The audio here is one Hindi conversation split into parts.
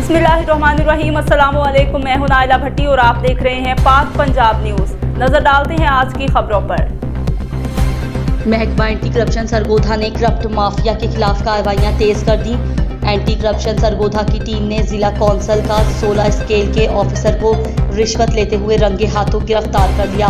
बिस्मिल्लाहिर्रहमानिर्रहीम, अस्सलाम वालेकुम। मैं हूं नाइला भट्टी और आप देख रहे हैं पाक पंजाब न्यूज़। नजर डालते हैं आज की खबरों पर। महकमा एंटी करप्शन सरगोधा ने करप्ट माफिया के खिलाफ कार्रवाइयां तेज कर दी। एंटी करप्शन सरगोधा की टीम ने जिला कौंसल का 16 स्केल के ऑफिसर को रिश्वत लेते हुए रंगे हाथों गिरफ्तार कर लिया।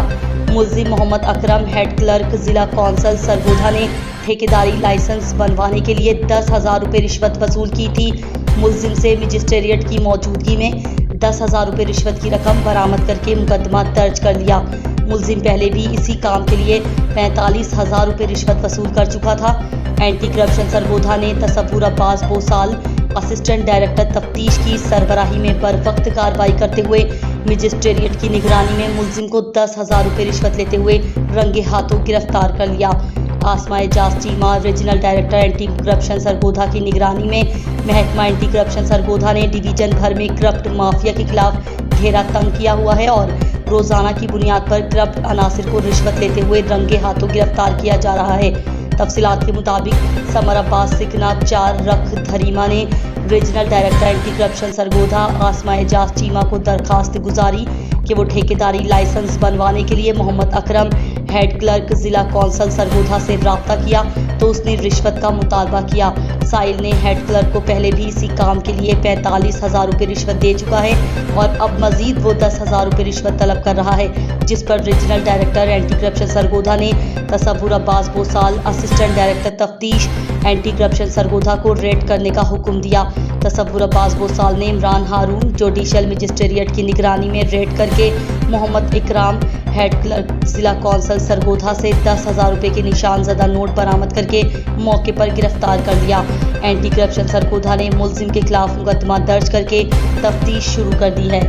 मुल्जिम मोहम्मद अकरम, हेड क्लर्क जिला कौंसल सरगोधा ने ठेकेदारी लाइसेंस बनवाने के लिए 10,000 रुपये रिश्वत वसूल की थी। मुल्जिम से मजिस्ट्रेट की मौजूदगी में 10,000 रुपये रिश्वत की रकम बरामद करके मुकदमा दर्ज कर लिया। मुल्जिम पहले भी इसी काम के लिए 45,000 रुपये रिश्वत वसूल कर चुका था। एंटी करप्शन सरगोधा ने तसव्वुर अब्बास बोसाल, असिस्टेंट डायरेक्टर तफ्तीश की सरबराही में बरवक्त कार्रवाई करते हुए मजिस्ट्रेट की निगरानी में मुल्जिम को 10,000 रुपये रिश्वत लेते हुए रंगे हाथों गिरफ्तार कर लिया। Asma Ejaz Cheema, regional director anti corruption Sargodha की निगरानी में महकमा एंटी करप्शन सरगोधा ने डिवीजन भर में करप्ट माफिया के खिलाफ घेरा तंग किया हुआ है और रोजाना की बुनियाद पर करप्ट अनासिर को रिश्वत लेते हुए रंगे हाथों गिरफ्तार किया जा रहा है। तफसीलात के मुताबिक समर अब्बास सिकना 4 रख धरीमा ने regional director anti corruption Sargodha Asma Ejaz Cheema को दरखास्त गुजारी कि वो ठेकेदारी लाइसेंस बनवाने के लिए मोहम्मद अकरम, हेड क्लर्क जिला कौंसल सरगोधा से रब्ता किया तो उसने रिश्वत का मुतालबा किया। साइल ने हेड क्लर्क को पहले भी इसी काम के लिए 45,000 रुपये रिश्वत दे चुका है और अब मजीद वो 10,000 रुपये रिश्वत तलब कर रहा है, जिस पर regional director anti corruption Sargodha ने तसव्वुर अब्बास बोसाल, असिस्टेंट डायरेक्टर तफ्तीश एंटी करप्शन सरगोधा को रेड करने का हुक्म दिया। तसव्वुर अब्बास बोसाल ने इमरान हारून, जुडिशल मजिस्ट्रेट की निगरानी में रेड करके मोहम्मद इकराम, हेड क्लर्क जिला कौंसल सरगोधा से 10,000 रुपये के निशान ज़दा नोट बरामद करके मौके पर गिरफ्तार कर लिया। एंटी करप्शन सरगोधा ने मुल्जिम के खिलाफ मुकदमा दर्ज करके तफ्तीश शुरू कर दी है।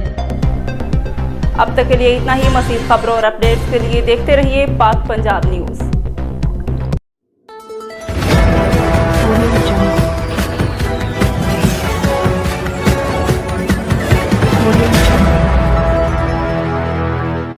अब तक के लिए इतना ही। मज़ीद खबरों और अपडेट्स के लिए देखते रहिए पाक पंजाब न्यूज़।